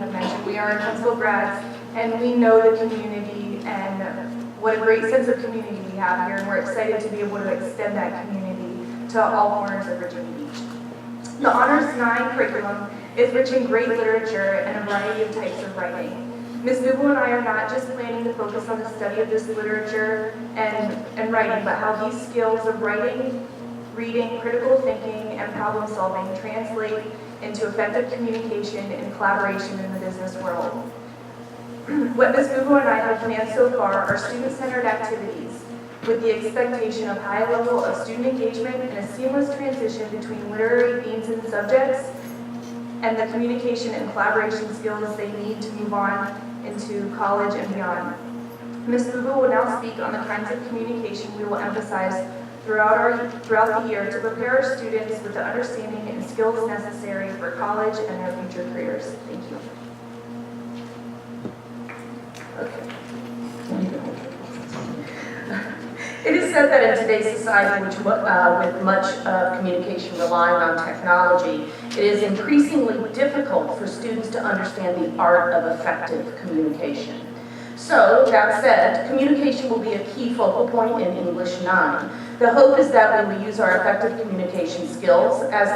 have mentioned, we are Huntsville grads, and we know the community and what a great sense of community we have here, and we're excited to be able to extend that community to all corners of Virginia Beach. The Honors 9 curriculum is rich in great literature and a variety of types of writing. Ms. Bubu and I are not just planning to focus on the study of this literature and writing, but how these skills of writing, reading, critical thinking, and problem solving translate into effective communication and collaboration in the business world. What Ms. Bubu and I have planned so far are student-centered activities with the expectation of high level of student engagement and a seamless transition between literary themes and subjects and the communication and collaboration skills they need to move on into college and beyond. Ms. Bubu will now speak on the kinds of communication we will emphasize throughout the year to prepare our students with the understanding and skills necessary for college and their future careers. Thank you. Okay. It is said that in today's society, with much of communication relying on technology, it is increasingly difficult for students to understand the art of effective communication. So, that said, communication will be a key focal point in English 9. The hope is that we will use our effective communication skills as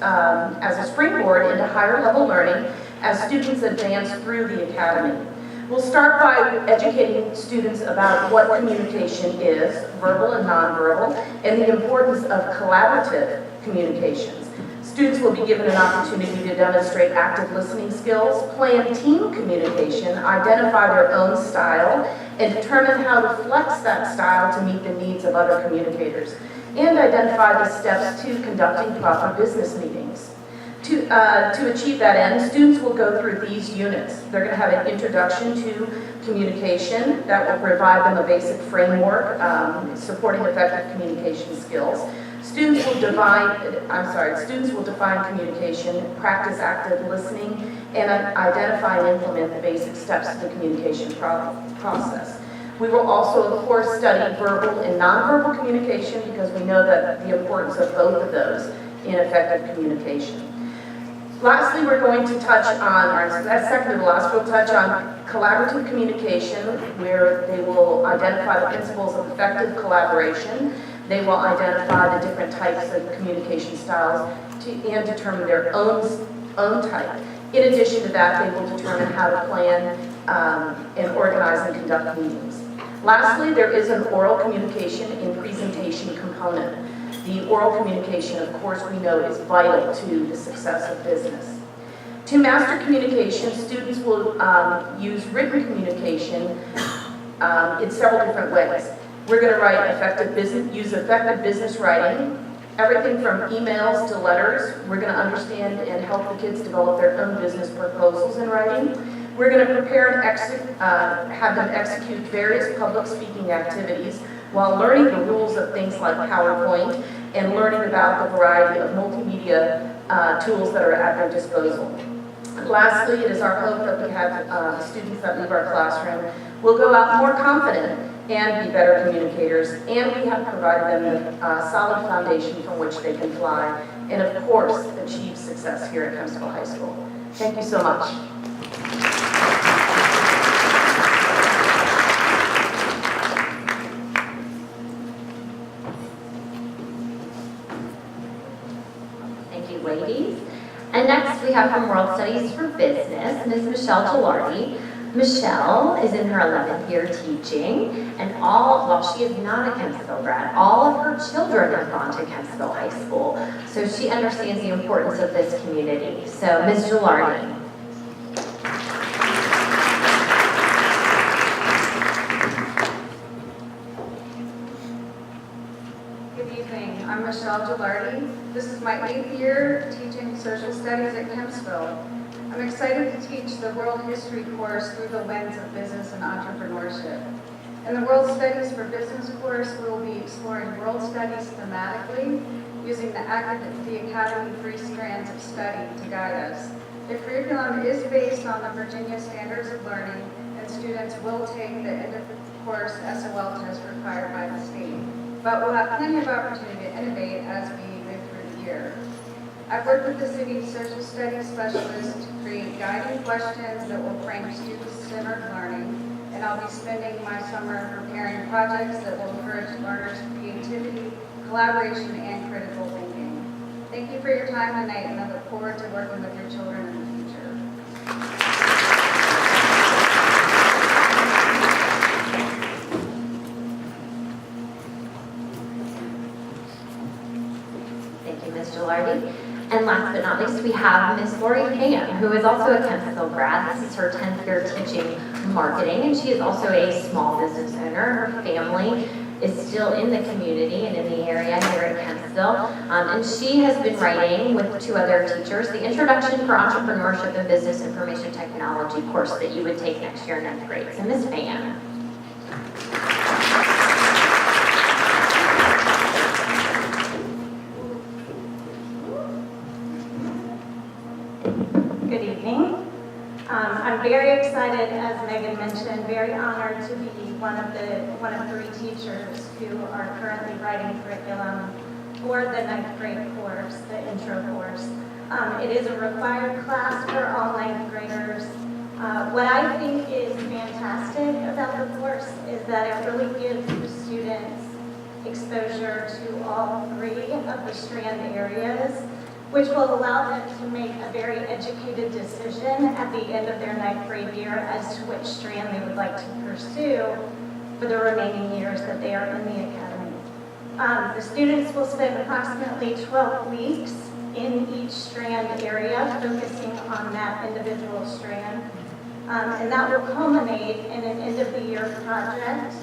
a springboard into higher level learning as students advance through the academy. We'll start by educating students about what communication is, verbal and nonverbal, and the importance of collaborative communications. Students will be given an opportunity to demonstrate active listening skills, plan team communication, identify their own style, and determine how to flex that style to meet the needs of other communicators, and identify the steps to conducting proper business meetings. To achieve that end, students will go through these units. They're going to have an introduction to communication that will provide them a basic framework supporting effective communication skills. Students will define communication, practice active listening, and identify and implement the basic steps of the communication process. We will also, of course, study verbal and nonverbal communication because we know that the importance of both of those in effective communication. Lastly, we're going to touch on, or second to the last, we'll touch on collaborative communication, where they will identify the principles of effective collaboration. They will identify the different types of communication styles and determine their own type. In addition to that, they will determine how to plan and organize and conduct meetings. Lastly, there is an oral communication and presentation component. The oral communication, of course, we know is vital to the success of business. To master communication, students will use written communication in several different ways. We're going to use effective business writing, everything from emails to letters. We're going to understand and help the kids develop their own business proposals in writing. We're going to prepare and have them execute various public speaking activities while learning the rules of things like PowerPoint and learning about the variety of multimedia tools that are at their disposal. Lastly, it is our hope that we have students that leave our classroom will go out more confident and be better communicators, and we have provided them with a solid foundation from which they can fly and, of course, achieve success here at Kempsville High School. Thank you so much. Ladies. And next we have from World Studies for Business, Ms. Michelle Gilardi. Michelle is in her 11th year teaching, and while she is not a Kempsville grad, all of her children have gone to Kempsville High School, so she understands the importance of this community. So, Ms. Gilardi. I'm Michelle Gilardi. This is my 8th year teaching social studies at Kempsville. I'm excited to teach the world history course through the lens of business and entrepreneurship. In the World Studies for Business course, we will be exploring world studies thematically, using the Academy 3 strands of study to guide us. The curriculum is based on the Virginia Standards of Learning, and students will take the end-of-course SOL test required by the state. But we'll have plenty of opportunity to innovate as we move through the year. I've worked with the city's social studies specialist, create guiding questions that will frame student-centered learning, and I'll be spending my summer preparing projects that will encourage learners' creativity, collaboration, and critical thinking. Thank you for your time tonight, and I look forward to working with your children in the future. Thank you, Ms. Gilardi. And last but not least, we have Ms. Lori Payne, who is also a Kempsville grad. This is her 10th year teaching marketing, and she is also a small business owner. Her family is still in the community and in the area here at Kempsville. And she has been writing with 2 other teachers the Introduction for Entrepreneurship and Business Information Technology course that you would take next year in 9th grade. So Ms. Payne. Good evening. I'm very excited, as Megan mentioned, very honored to be one of 3 teachers who are currently writing curriculum for the 9th grade course, the intro course. It is a required class for all 9th graders. What I think is fantastic about the course is that it really gives the students exposure to all 3 of the strand areas, which will allow them to make a very educated decision at the end of their 9th grade year as to which strand they would like to pursue for the remaining years that they are in the academy. The students will spend approximately 12 weeks in each strand area, focusing on that individual strand. And that will culminate in an end-of-the-year project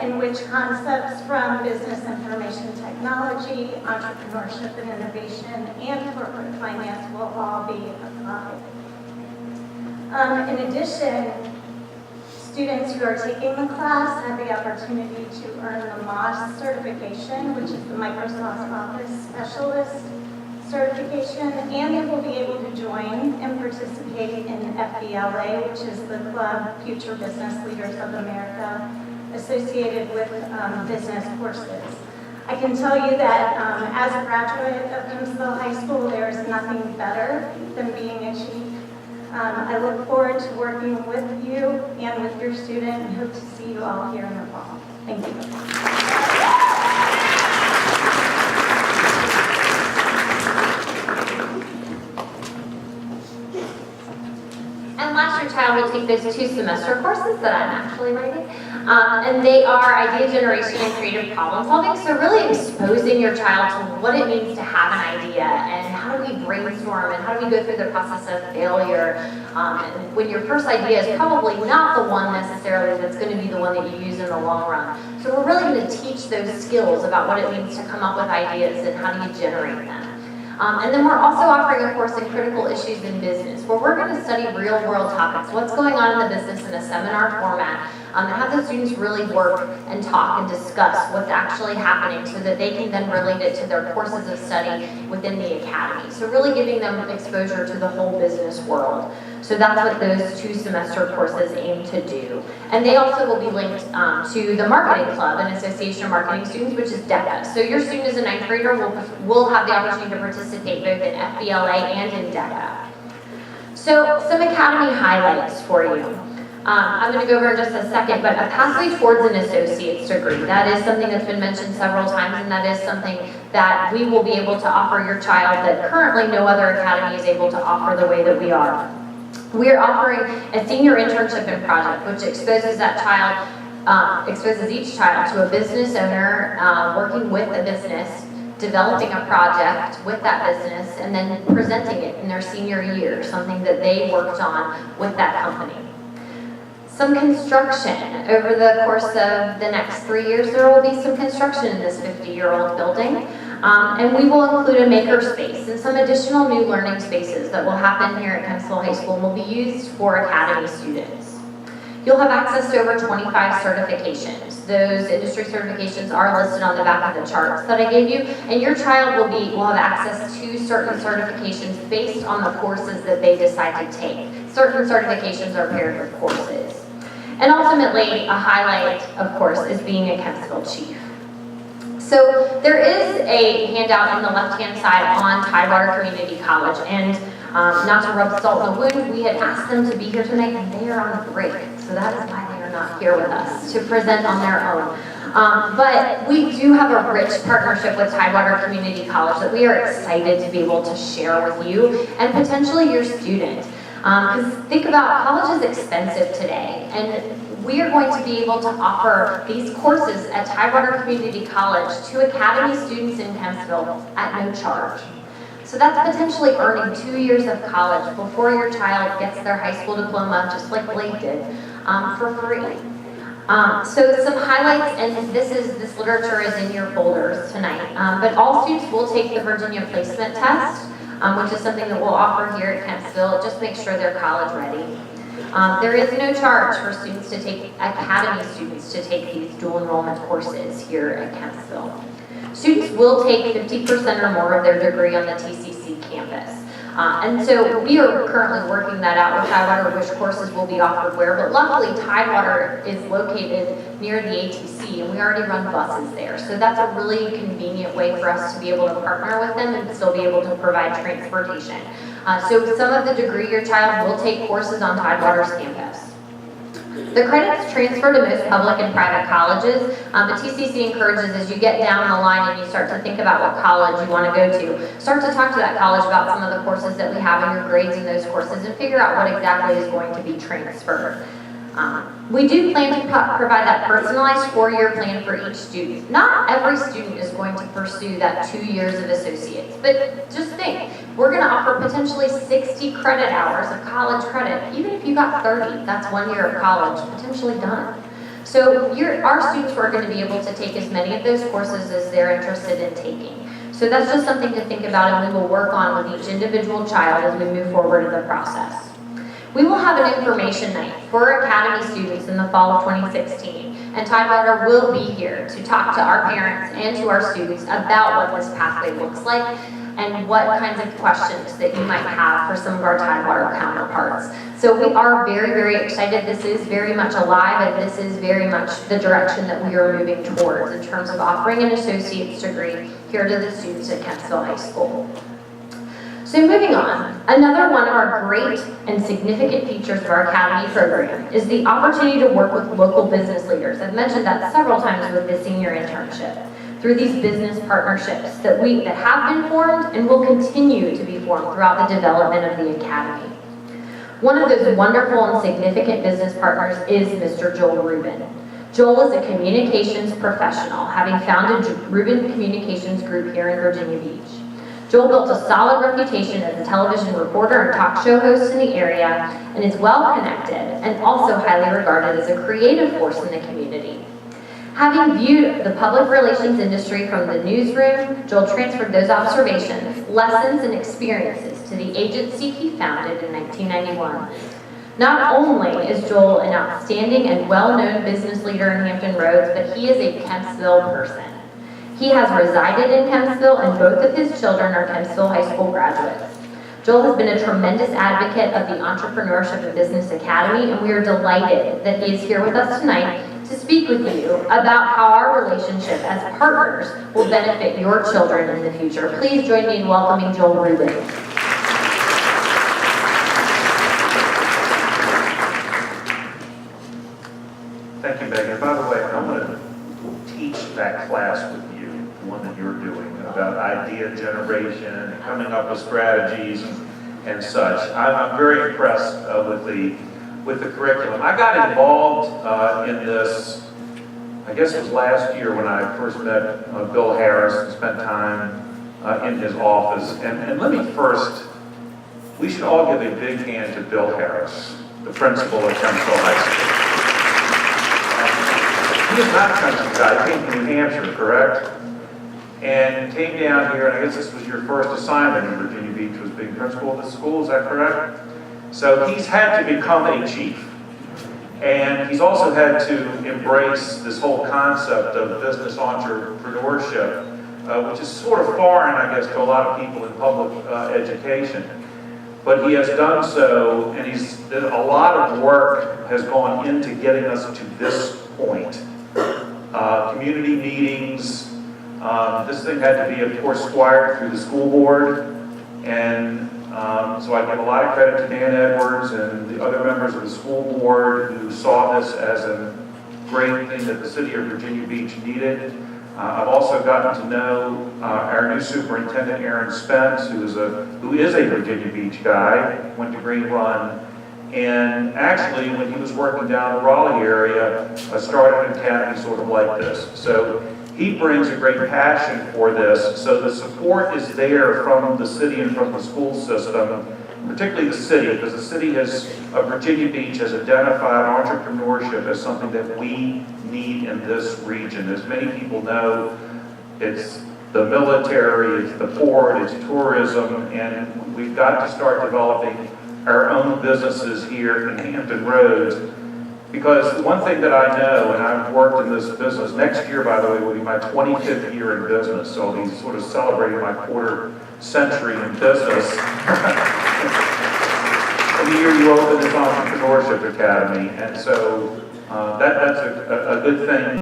in which concepts from business information technology, entrepreneurship and innovation, and corporate finance will all be applied. In addition, students who are taking the class have the opportunity to earn the MOS certification, which is the Microsoft Office Specialist certification, and they will be able to join and participate in FBLA, which is the Club Future Business Leaders of America, associated with business courses. I can tell you that as a graduate of Kempsville High School, there is nothing better than being a chief. I look forward to working with you and with your student and hope to see you all here in the fall. Thank you. And last, your child will take those 2 semester courses that I'm actually writing. And they are idea generation and creative problem solving. So really exposing your child to what it means to have an idea and how do we brainstorm and how do we go through the process of failure. And when your first idea is probably not the one necessarily that's going to be the one that you use in the long run. So we're really going to teach those skills about what it means to come up with ideas and how do you generate them. And then we're also offering a course in critical issues in business, where we're going to study real-world topics, what's going on in the business in a seminar format, and have the students really work and talk and discuss what's actually happening so that they can then relate it to their courses of study within the academy. So really giving them exposure to the whole business world. So that's what those 2 semester courses aim to do. And they also will be linked to the Marketing Club, an association of marketing students, which is DECA. So your student as a 9th grader will have the opportunity to participate both in FBLA and in DECA. So some academy highlights for you. I'm going to go over in just a second, but a pathway towards an associate's degree. That is something that's been mentioned several times, and that is something that we will be able to offer your child that currently no other academy is able to offer the way that we are. We are offering a senior internship and project, which exposes each child to a business owner working with a business, developing a project with that business, and then presenting it in their senior year, something that they worked on with that company. Some construction. Over the course of the next 3 years, there will be some construction in this 50-year-old building. And we will include a maker space and some additional new learning spaces that will happen here at Kempsville High School and will be used for academy students. You'll have access to over 25 certifications. Those industry certifications are listed on the back of the charts that I gave you, and your child will have access to certain certifications based on the courses that they decide to take. Certain certifications are paired with courses. And ultimately, a highlight, of course, is being a Kempsville chief. So there is a handout on the left-hand side on Tidewater Community College, and Not to rub salt in the wound, we had asked them to be here tonight and they are on break. So that is why they are not here with us to present on their own. But we do have a rich partnership with Tidewater Community College that we are excited to be able to share with you and potentially your student. Because think about, college is expensive today, and we are going to be able to offer these courses at Tidewater Community College to Academy students in Kempsville at no charge. So that's potentially earning 2 years of college before your child gets their high school diploma, just like Blake did, for free. So some highlights, and this literature is in your folders tonight, but all students will take the Virginia Placement Test, which is something that we'll offer here at Kempsville. Just make sure they're college ready. There is no charge for students to take, Academy students to take these dual enrollment courses here at Kempsville. Students will take 50% or more of their degree on the TCC campus. And so we are currently working that out with Tidewater, which courses will be offered where, but luckily Tidewater is located near the ATC and we already run buses there. So that's a really convenient way for us to be able to partner with them and still be able to provide transportation. So some of the degree your child will take courses on Tidewater's campus. The credits transfer to most public and private colleges, but TCC encourages as you get down the line and you start to think about what college you want to go to, start to talk to that college about some of the courses that we have and your grades in those courses and figure out what exactly is going to be transferred. We do plan to provide that personalized 4-year plan for each student. Not every student is going to pursue that 2 years of associates, but just think, we're going to offer potentially 60 credit hours of college credit. Even if you got 30, that's 1 year of college potentially done. So our students are going to be able to take as many of those courses as they're interested in taking. So that's just something to think about and we will work on with each individual child as we move forward in the process. We will have an information night for Academy students in the fall of 2016, and Tidewater will be here to talk to our parents and to our students about what this pathway looks like and what kinds of questions that you might have for some of our Tidewater counterparts. So we are very, very excited. This is very much alive, and this is very much the direction that we are moving towards in terms of offering an associate's degree here to the students at Kempsville High School. So moving on, another one of our great and significant features of our Academy program is the opportunity to work with local business leaders. I've mentioned that several times with the senior internship. Through these business partnerships that have been formed and will continue to be formed throughout the development of the Academy. One of those wonderful and significant business partners is Mr. Joel Rubin. Joel is a communications professional, having founded Rubin Communications Group here in Virginia Beach. Joel built a solid reputation as a television reporter and talk show host in the area and is well connected and also highly regarded as a creative force in the community. Having viewed the public relations industry from the newsroom, Joel transferred those observations, lessons, and experiences to the agency he founded in 1991. Not only is Joel an outstanding and well-known business leader in Hampton Roads, but he is a Kempsville person. He has resided in Kempsville, and both of his children are Kempsville High School graduates. Joel has been a tremendous advocate of the Entrepreneurship and Business Academy, and we are delighted that he is here with us tonight to speak with you about how our relationship as partners will benefit your children in the future. Please join me in welcoming Joel Rubin. Thank you, Megan. By the way, I'm going to teach that class with you, the one that you're doing, about idea generation and coming up with strategies and such. I'm very impressed with the curriculum. I got involved in this, I guess it was last year when I first met Bill Harris and spent time in his office. And let me first, we should all give a big hand to Bill Harris, the principal at Kempsville High School. He is not a country guy. He came from New Hampshire, correct? And came down here, and I guess this was your first assignment in Virginia Beach, was being principal of the school, is that correct? So he's had to become a chief. And he's also had to embrace this whole concept of business entrepreneurship, which is sort of foreign, I guess, to a lot of people in public education. But he has done so, and a lot of work has gone into getting us to this point. Community meetings, this thing had to be, of course, squired through the school board, and So I give a lot of credit to Dan Edwards and the other members of the school board who saw this as a great thing that the city of Virginia Beach needed. I've also gotten to know our new superintendent, Aaron Spence, who is a Virginia Beach guy, went to Green Run. And actually, when he was working down the Raleigh area, started an academy sort of like this. So he brings a great passion for this. So the support is there from the city and from the school system, particularly the city, because the city of Virginia Beach has identified entrepreneurship as something that we need in this region. As many people know, it's the military, it's the port, it's tourism, and we've got to start developing our own businesses here in Hampton Roads. Because one thing that I know, and I've worked in this business, next year, by the way, will be my 25th year in business, so I'll be sort of celebrating my quarter century in business. The year you open this Entrepreneurship Academy, and so that's a good thing.